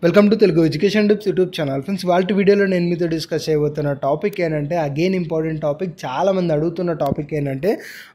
Welcome to Telugu education tips YouTube channel. Friends, వాళ్ళ వీడియోలో నేను మీతో డిస్కస్ చేయబోతున్న టాపిక్ ఏంటంటే అగైన్ ఇంపార్టెంట్ టాపిక్. చాలామంది అడుగుతున్న టాపిక్ ఏంటంటే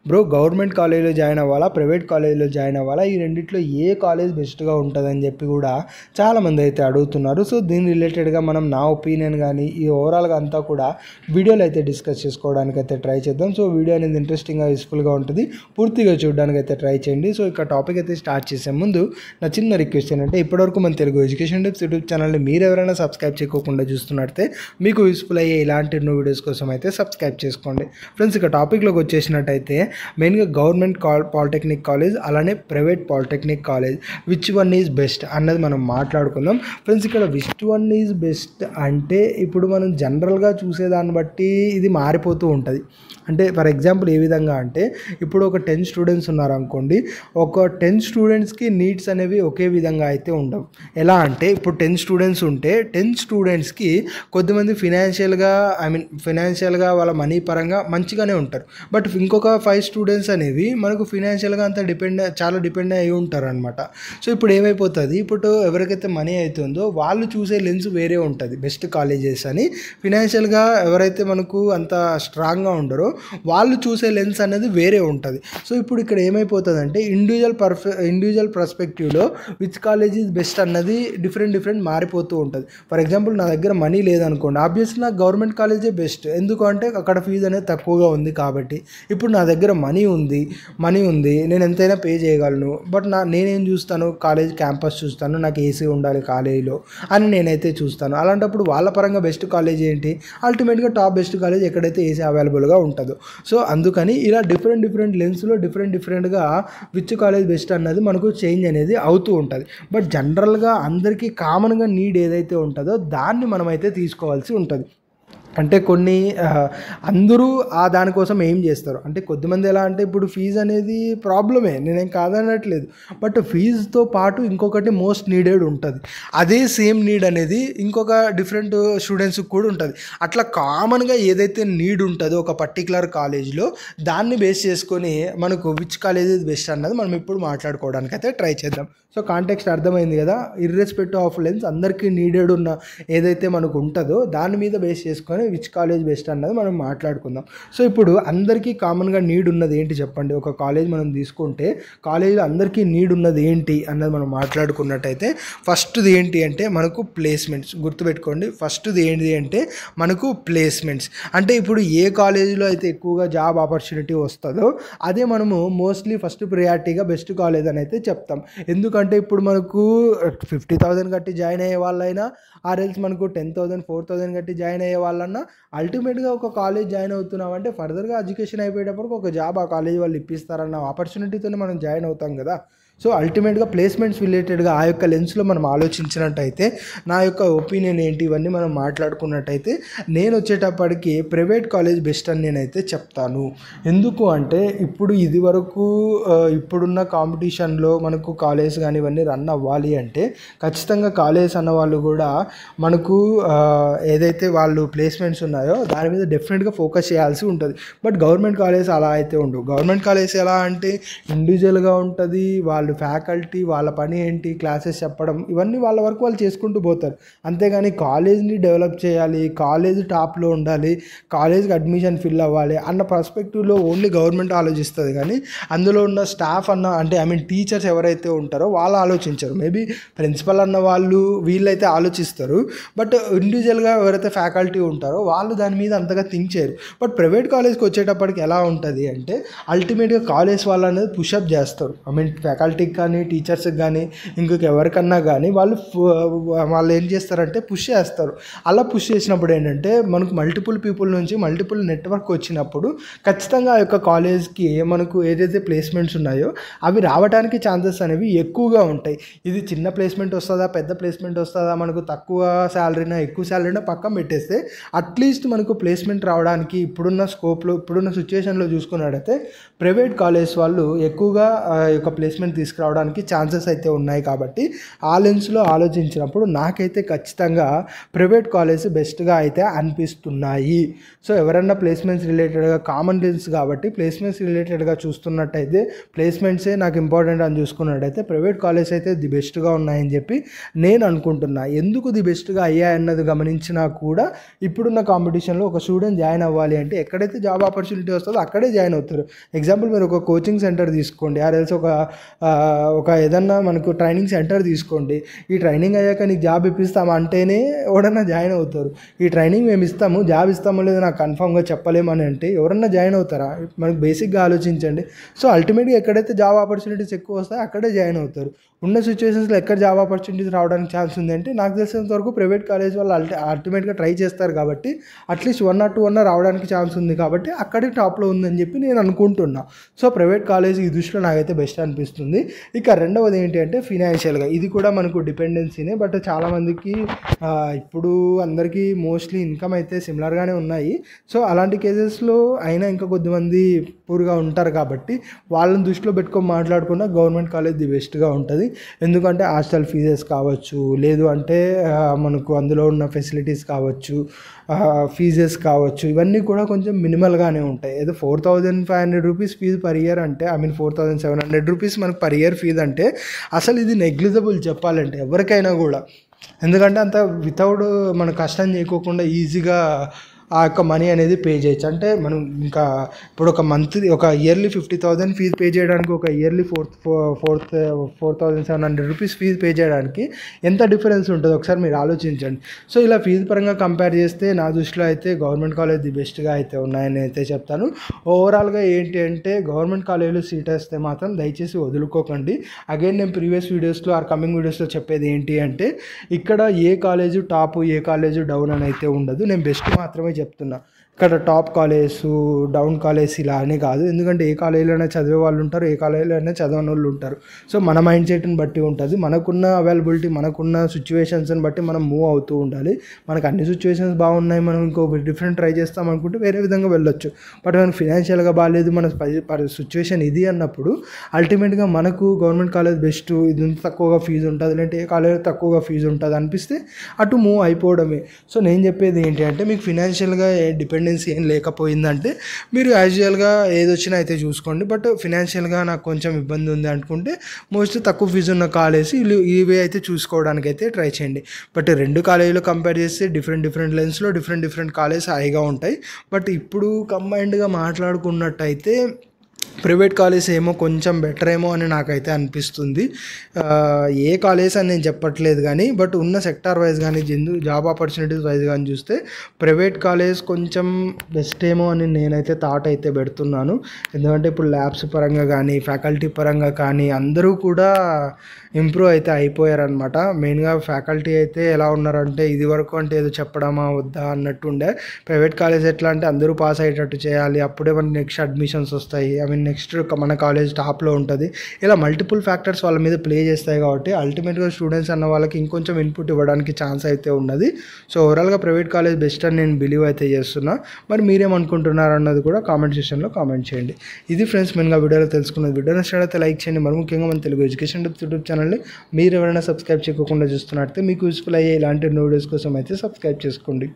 బ్రో గవర్నమెంట్ కాలేజ్లో జాయిన్ అవ్వాలా, ప్రైవేట్ కాలేజ్లో జాయిన్ అవ్వాలా, ఈ రెండిట్లో ఏ కాలేజ్ బెస్ట్గా ఉంటుందని చెప్పి కూడా చాలామంది అయితే అడుగుతున్నారు. సో దీని రిలేటెడ్గా మనం నా ఒపీనియన్ కానీ ఈ ఓవరాల్గా అంతా కూడా వీడియోలో అయితే డిస్కస్ చేసుకోవడానికి అయితే ట్రై చేద్దాం. సో వీడియో అనేది ఇంట్రెస్టింగ్గా యూస్ఫుల్గా ఉంటుంది, పూర్తిగా చూడడానికి అయితే ట్రై చేయండి. సో ఇక టాపిక్ అయితే స్టార్ట్ చేసే ముందు నా చిన్న రిక్వెస్ట్ ఏంటంటే ఇప్పటివరకు మన తెలుగు ఎడ్యుకేషన్ టిప్స్ యూట్యూబ్ ఛానల్ని మీరు ఎవరైనా సబ్స్క్రైబ్ చేయకుండా చూస్తున్నట్టే మీకు యూస్ఫుల్ అయ్యే ఇలాంటి ఎన్నో వీడియోస్ కోసం అయితే సబ్స్క్రైబ్ చేసుకోండి. ఫ్రెండ్స్, ఇక టాపిక్లోకి వచ్చేసినట్టయితే మెయిన్గా గవర్నమెంట్ పాలిటెక్నిక్ కాలేజ్ అలానే private polytechnic college which one is best అన్నది మనం మాట్లాడుకుందాం. ఫ్రెండ్స్, ఇక్కడ విచ్ వన్ ఈజ్ బెస్ట్ అంటే ఇప్పుడు మనం జనరల్గా చూసేదాన్ని బట్టి ఇది మారిపోతూ ఉంటుంది. అంటే ఫర్ ఎగ్జాంపుల్ ఏ విధంగా అంటే ఇప్పుడు ఒక 10 స్టూడెంట్స్ ఉన్నారనుకోండి, ఒక 10 స్టూడెంట్స్కి నీడ్స్ అనేవి ఒకే విధంగా అయితే ఉండవు. ఎలా అంటే ఇప్పుడు 10 స్టూడెంట్స్ ఉంటే 10 స్టూడెంట్స్కి కొద్దిమంది ఫినాన్షియల్గా వాళ్ళ మనీ పరంగా మంచిగానే ఉంటారు. బట్ ఇంకొక 5 స్టూడెంట్స్ అనేవి మనకు ఫినాన్షియల్గా అంత చాలా డిపెండ్ అయి ఉంటారు అనమాట. సో ఇప్పుడు ఏమైపోతుంది, ఇప్పుడు ఎవరికైతే మనీ అవుతుందో వాళ్ళు చూసే లెన్స్ వేరే ఉంటుంది. బెస్ట్ కాలేజెస్ అని ఫినాన్షియల్గా ఎవరైతే మనకు అంత స్ట్రాంగ్గా ఉండరో వాళ్ళు చూసే లెన్స్ అనేది వేరే ఉంటుంది. సో ఇప్పుడు ఇక్కడ ఏమైపోతుందంటే ఇండివిజువల్ పర్స్పెక్టివ్లో విచ్ కాలేజ్ ఈజ్ బెస్ట్ అన్నది డిఫరెంట్ మారిపోతూ ఉంటుంది. ఫర్ ఎగ్జాంపుల్ నా దగ్గర మనీ లేదనుకోండి, ఆబ్వియస్లీ నాకు గవర్నమెంట్ కాలేజే బెస్ట్. ఎందుకంటే అక్కడ ఫీజు అనేది తక్కువగా ఉంది కాబట్టి. ఇప్పుడు నా దగ్గర మనీ ఉంది, నేను ఎంతైనా పే చేయగలను. బట్ నేనేం చూస్తాను, కాలేజ్ క్యాంపస్ చూస్తాను, నాకు ఏసీ ఉండాలి కాలేజీలో అని నేనైతే చూస్తాను. అలాంటప్పుడు వాళ్ళ పరంగా బెస్ట్ కాలేజ్ ఏంటి, అల్టిమేట్గా టాప్ బెస్ట్ కాలేజ్ ఎక్కడైతే ఏసీ అవైలబుల్గా ఉంటుందో. సో అందుకని ఇలా డిఫరెంట్ లెన్స్లో డిఫరెంట్గా విచ్ కాలేజ్ బెస్ట్ అన్నది మనకు చేంజ్ అనేది అవుతూ ఉంటుంది. బట్ జనరల్గా అందరికీ కామన్గా నీడ్ ఏదైతే ఉంటుందో దాన్ని మనమైతే తీసుకోవాల్సి ఉంటుంది. అంటే కొన్ని అందరూ దానికోసం ఏం చేస్తారు అంటే కొద్దిమంది ఎలా అంటే ఇప్పుడు ఫీజు అనేది ప్రాబ్లమే, నేనేం కాదనట్లేదు. బట్ ఫీజుతో పాటు ఇంకొకటి మోస్ట్ నీడెడ్ ఉంటుంది. అదే సేమ్ నీడ్ అనేది ఇంకొక డిఫరెంట్ స్టూడెంట్స్కి కూడా ఉంటుంది. అట్లా కామన్గా ఏదైతే నీడ్ ఉంటుందో ఒక పర్టికులర్ కాలేజ్లో దాన్ని బేస్ చేసుకొని మనకు విచ్ కాలేజ్ ఇస్ బెస్ట్ అన్నది మనం ఇప్పుడు మాట్లాడుకోవడానికి అయితే ట్రై చేద్దాం. సో కాంటెక్స్ట్ అర్థమైంది కదా. ఇర్రెస్పెక్టివ్ ఆఫ్ లెన్స్ అందరికీ నీడెడ్ ఉన్న ఏదైతే మనకు ఉంటుందో దాని మీద బేస్ చేసుకొని విచ్ కాలేజ్ బెస్ట్ అన్నది మనం మాట్లాడుకుందాం. సో ఇప్పుడు అందరికీ కామన్గా నీడ్ ఉన్నది ఏంటి చెప్పండి. ఒక కాలేజ్ మనం తీసుకుంటే కాలేజీలో అందరికీ నీడ్ ఉన్నది ఏంటి అన్నది మనం మాట్లాడుకున్నట్టయితే ఫస్ట్ది ఏంటి అంటే మనకు ప్లేస్మెంట్స్. గుర్తుపెట్టుకోండి, ఫస్ట్ది ఏంటి అంటే మనకు ప్లేస్మెంట్స్. అంటే ఇప్పుడు ఏ కాలేజీలో అయితే ఎక్కువగా జాబ్ ఆపర్చునిటీ వస్తుందో అదే మనము మోస్ట్లీ ఫస్ట్ ప్రియారిటీగా బెస్ట్ కాలేజ్ అని అయితే చెప్తాం. ఎందుకంటే ఇప్పుడు మనకు 50,000 కట్టి జాయిన్ అయ్యే వాళ్ళైనా ఆర్ఎల్స్ మనకు 10,000 4,000 కట్టి జాయిన్ అయ్యే వాళ్ళన్నా అల్టిమేట్గా ఒక కాలేజ్ జాయిన్ అవుతున్నామంటే ఫర్దర్గా ఎడ్యుకేషన్ అయిపోయేటప్పుడు ఒక జాబ్ ఆ కాలేజ్ వాళ్ళు ఇప్పిస్తారన్న ఆపర్చునిటీతోనే మనం జాయిన్ అవుతాం కదా. సో అల్టిమేట్గా ప్లేస్మెంట్స్ రిలేటెడ్గా ఆ యొక్క లెన్స్లో మనం ఆలోచించినట్టయితే నా యొక్క ఒపీనియన్ ఏంటి ఇవన్నీ మనం మాట్లాడుకున్నట్టయితే నేను వచ్చేటప్పటికి ప్రైవేట్ కాలేజ్ బెస్ట్ అని నేనైతే చెప్తాను. ఎందుకు అంటే ఇప్పుడు ఇది వరకు ఇప్పుడున్న కాంపిటీషన్లో మనకు కాలేజ్ కానీ ఇవన్నీ రన్ అవ్వాలి అంటే ఖచ్చితంగా కాలేజ్ అన్న వాళ్ళు కూడా మనకు ఏదైతే వాళ్ళు ప్లేస్మెంట్స్ ఉన్నాయో దాని మీద డెఫినెట్గా ఫోకస్ చేయాల్సి ఉంటుంది. బట్ గవర్నమెంట్ కాలేజ్ అలా అయితే ఉండవు. గవర్నమెంట్ కాలేజ్ ఎలా అంటే ఇండివిజువల్గా ఉంటుంది. వాళ్ళు ఫ్యాకల్టీ వాళ్ళ పని ఏంటి, క్లాసెస్ చెప్పడం, ఇవన్నీ వాళ్ళ వరకు వాళ్ళు చేసుకుంటూ పోతారు. అంతేగాని కాలేజ్ని డెవలప్ చేయాలి, కాలేజ్ టాప్లో ఉండాలి, కాలేజ్కి అడ్మిషన్ ఫిల్ అవ్వాలి అన్న పర్స్పెక్టివ్లో ఓన్లీ గవర్నమెంట్ ఆలోచిస్తుంది. కానీ అందులో ఉన్న స్టాఫ్ టీచర్స్ ఎవరైతే ఉంటారో వాళ్ళు ఆలోచించరు. మేబీ ప్రిన్సిపల్ అన్న వాళ్ళు వీళ్ళైతే ఆలోచిస్తారు. బట్ ఇండివిజువల్గా ఎవరైతే ఫ్యాకల్టీ ఉంటారో వాళ్ళు దాని మీద అంతగా థింక్ చేయరు. బట్ ప్రైవేట్ కాలేజ్కి వచ్చేటప్పటికి ఎలా ఉంటుంది అంటే అల్టిమేట్గా కాలేజ్ వాళ్ళు అనేది పుషప్ చేస్తారు. ఫ్యాకల్టీకి కానీ టీచర్స్కి కానీ ఇంకొక ఎవరికన్నా కానీ వాళ్ళు ఏం చేస్తారంటే పుష్ చేస్తారు. అలా పుష్ చేసినప్పుడు ఏంటంటే మనకు మల్టిపుల్ పీపుల్ నుంచి మల్టిపుల్ నెట్వర్క్ వచ్చినప్పుడు ఖచ్చితంగా ఆ యొక్క కాలేజ్కి మనకు ఏదైతే ప్లేస్మెంట్స్ ఉన్నాయో అవి రావడానికి ఛాన్సెస్ అనేవి ఎక్కువగా ఉంటాయి. ఇది చిన్న ప్లేస్మెంట్ వస్తుందా, పెద్ద ప్లేస్మెంట్ వస్తుందా, మనకు తక్కువ శాలరీనా ఎక్కువ శాలరీనా పక్కన పెట్టేస్తే అట్లీస్ట్ మనకు ప్లేస్మెంట్ రావడానికి ఇప్పుడున్న స్కోప్లో ఇప్పుడున్న సిచ్యువేషన్లో చూసుకున్నట్టయితే ప్రైవేట్ కాలేజ్ వాళ్ళు ఎక్కువగా యొక్క ప్లేస్మెంట్ తీసుకురావడానికి ఛాన్సెస్ అయితే ఉన్నాయి. కాబట్టి ఆ లెన్స్లో ఆలోచించినప్పుడు నాకైతే ఖచ్చితంగా ప్రైవేట్ కాలేజ్ బెస్ట్గా అయితే అనిపిస్తున్నాయి. సో ఎవరన్నా ప్లేస్మెంట్స్ రిలేటెడ్గా కామన్ లెన్స్ కాబట్టి ప్లేస్మెంట్స్ రిలేటెడ్గా చూస్తున్నట్టయితే ప్లేస్మెంట్సే నాకు ఇంపార్టెంట్ అని చూసుకున్నట్టయితే ప్రైవేట్ కాలేజ్ అయితే ది బెస్ట్గా ఉన్నాయని చెప్పి నేను అనుకుంటున్నా. ఎందుకు ది బెస్ట్గా అయ్యాయన్నది గమనించినా కూడా ఇప్పుడున్న కాంపిటీషన్లో ఒక స్టూడెంట్ జాయిన్ అవ్వాలి అంటే ఎక్కడైతే జాబ్ ఆపర్చునిటీ వస్తుందో అక్కడే జాయిన్ అవుతారు. ఎగ్జాంపుల్ మీరు ఒక కోచింగ్ సెంటర్ తీసుకోండి, ఆర్ఎల్స్ ఒక ఏదన్నా మనకు ట్రైనింగ్ సెంటర్ తీసుకోండి. ఈ ట్రైనింగ్ అయ్యాక నీకు జాబ్ ఇప్పిస్తాము అంటేనే ఎవరన్నా జాయిన్ అవుతారు. ఈ ట్రైనింగ్ మేము ఇస్తాము, జాబ్ ఇస్తామో లేదో నాకు కన్ఫామ్గా చెప్పలేమని అంటే ఎవరన్నా జాయిన్ అవుతారా? మనకు బేసిక్గా ఆలోచించండి. సో అల్టిమేట్గా ఎక్కడైతే జాబ్ ఆపర్చునిటీస్ ఎక్కువ వస్తాయో అక్కడే జాయిన్ అవుతారు. ఉన్న సిచ్యువేషన్స్లో ఎక్కడ జాబ్ ఆపర్చునిటీస్ రావడానికి ఛాన్స్ ఉంది అంటే నాకు తెలిసినంత వరకు ప్రైవేట్ కాలేజ్ వాళ్ళు అల్టిమేట్గా ట్రై చేస్తారు కాబట్టి అట్లీస్ట్ 1 or 2 అన్న రావడానికి ఛాన్స్ ఉంది కాబట్టి అక్కడే టాప్లో ఉందని చెప్పి నేను అనుకుంటున్నా. సో ప్రైవేట్ కాలేజ్ ఈ దృష్టిలో నాకైతే బెస్ట్ అనిపిస్తుంది. ఇక రెండవది ఏంటి అంటే ఫినాన్షియల్గా ఇది కూడా మనకు డిపెండెన్సీనే. బట్ చాలామందికి ఇప్పుడు అందరికీ మోస్ట్లీ ఇన్కమ్ అయితే సిమిలర్గానే ఉన్నాయి. సో అలాంటి కేసెస్లో అయినా ఇంకా కొద్దిమంది పూర్గా ఉంటారు కాబట్టి వాళ్ళని దృష్టిలో పెట్టుకొని మాట్లాడుకున్న గవర్నమెంట్ కాలేజ్ ది బెస్ట్గా ఉంటుంది. ఎందుకంటే హాస్టల్ ఫీజెస్ కావచ్చు, లేదు అంటే మనకు అందులో ఉన్న ఫెసిలిటీస్ కావచ్చు, ఫీజెస్ కావచ్చు, ఇవన్నీ కూడా కొంచెం మినిమల్గానే ఉంటాయి. ఏదో 4,500 రూపీస్ ఫీజు పర్ ఇయర్ అంటే 4,700 రూపీస్ మనకు పర్ ఇయర్ ఫీజు అంటే అసలు ఇది నెగ్లిజిబుల్ చెప్పాలంటే ఎవరికైనా కూడా. ఎందుకంటే అంత వితౌట్ మన కష్టం చేయకోకుండా ఈజీగా ఆ యొక్క మనీ అనేది పే చేయొచ్చు. అంటే మనం ఇంకా ఇప్పుడు ఒక ఇయర్లీ 50,000 ఫీజు పే చేయడానికి ఒక ఇయర్లీ 4,700 రూపీస్ ఫీజు పే చేయడానికి ఎంత డిఫరెన్స్ ఉంటుందో ఒకసారి మీరు ఆలోచించండి. సో ఇలా ఫీజు పరంగా కంపేర్ చేస్తే నా దృష్టిలో అయితే గవర్నమెంట్ కాలేజ్ ది బెస్ట్గా అయితే ఉన్నాయని అయితే చెప్తాను. ఓవరాల్గా ఏంటి అంటే గవర్నమెంట్ కాలేజీలో సీట్ వస్తే మాత్రం దయచేసి వదులుకోకండి. అగైన్ నేను ప్రీవియస్ వీడియోస్లో కమింగ్ వీడియోస్లో చెప్పేది ఏంటి అంటే ఇక్కడ ఏ కాలేజు టాప్ ఏ కాలేజు డౌన్ అని అయితే ఉండదు. నేను బెస్ట్ మాత్రమే చెప్తున్నా. ఇక్కడ టాప్ కాలేజ్ డౌన్ కాలేజ్ ఇలా అని కాదు. ఎందుకంటే ఏ కాలేజీలోనే చదివే వాళ్ళు ఉంటారు, ఏ కాలేజీలోనే చదవని వాళ్ళు ఉంటారు. సో మన మైండ్ సెట్ని బట్టి ఉంటుంది. మనకున్న అవైలబిలిటీ, మనకున్న సిచ్యువేషన్స్ని బట్టి మనం మూవ్ అవుతూ ఉండాలి. మనకు అన్ని సిచ్యువేషన్స్ బాగున్నాయి, మనం ఇంకో డిఫరెంట్ ట్రై చేస్తాం అనుకుంటే వేరే విధంగా వెళ్ళొచ్చు. బట్ మనకు ఫినాన్షియల్గా బాగాలేదు, మన సిచ్యువేషన్ ఇది అన్నప్పుడు అల్టిమేట్గా మనకు గవర్నమెంట్ కాలేజ్ బెస్ట్, ఇది తక్కువగా ఫీజు ఉంటుంది, లేదంటే ఏ కాలేజ్ తక్కువగా ఫీజు ఉంటుంది అనిపిస్తే అటు మూవ్ అయిపోవడమే. సో నేను చెప్పేది ఏంటి అంటే మీకు ఫినాన్షియల్గా డిపెండెన్సీ ఏం లేకపోయిందంటే మీరు యాజువల్గా ఏది వచ్చినా అయితే చూసుకోండి. బట్ ఫినాన్షియల్గా నాకు కొంచెం ఇబ్బంది ఉంది అనుకుంటే మోస్ట్లీ తక్కువ ఫీజు ఉన్న కాలేజ్ ఇవి అయితే చూసుకోవడానికి అయితే ట్రై చేయండి. బట్ రెండు కాలేజీలో కంపేర్ చేస్తే డిఫరెంట్ లెన్స్లో డిఫరెంట్ కాలేజ్ హాయిగా ఉంటాయి. బట్ ఇప్పుడు కంబైన్డ్గా మాట్లాడుకున్నట్టయితే ప్రైవేట్ కాలేజ్ ఏమో కొంచెం బెటర్ ఏమో అని నాకైతే అనిపిస్తుంది. ఏ కాలేజ్ అని నేను చెప్పట్లేదు కానీ బట్ ఉన్న సెక్టార్ వైజ్ కానీ జాబ్ ఆపర్చునిటీస్ వైజ్ కానీ చూస్తే ప్రైవేట్ కాలేజ్ కొంచెం బెస్ట్ ఏమో అని నేనైతే థాట్ అయితే పెడుతున్నాను. ఎందుకంటే ఇప్పుడు ల్యాబ్స్ పరంగా కానీ ఫ్యాకల్టీ పరంగా కానీ అందరూ కూడా ఇంప్రూవ్ అయితే అయిపోయారనమాట. మెయిన్గా ఫ్యాకల్టీ అయితే ఎలా ఉన్నారంటే ఇది వరకు అంటే ఏదో చెప్పడమా వద్దా అన్నట్టుండే. ప్రైవేట్ కాలేజ్ ఎట్లా అంటే అందరూ పాస్ అయ్యేటట్టు చేయాలి, అప్పుడే మన నెక్స్ట్ అడ్మిషన్స్ వస్తాయి, నెక్స్ట్ మన కాలేజ్ టాప్లో ఉంటుంది. ఇలా మల్టిపుల్ ఫ్యాక్టర్స్ వాళ్ళ మీద ప్లే చేస్తాయి కాబట్టి అల్టిమేట్గా స్టూడెంట్స్ అన్న వాళ్ళకి ఇంకొంచెం ఇన్పుట్ ఇవ్వడానికి ఛాన్స్ అయితే ఉన్నది. సో ఓవరాల్గా ప్రైవేట్ కాలేజ్ బెస్ట్ అని నేను బిలీవ్ అయితే చేస్తున్నా. మరి మీరేమనుకుంటున్నారు అన్నది కూడా కామెంట్ సెక్షన్లో కామెంట్ చేయండి. ఇది ఫ్రెండ్స్ మెయిన్గా వీడియోలో తెలుసుకున్నది. వీడియో నచ్చినట్లయితే లైక్ చేయండి. మరి ముఖ్యంగా మన తెలుగు ఎడ్యుకేషన్ యూట్యూబ్ ఛానల్ని మీరు ఎవరైనా సబ్స్క్రైబ్ చేయకుండా చూస్తున్నట్లయితే మీకు యూస్ఫుల్ అయ్యే ఇలాంటి వీడియోస్ కోసం అయితే సబ్స్క్రైబ్ చేసుకోండి.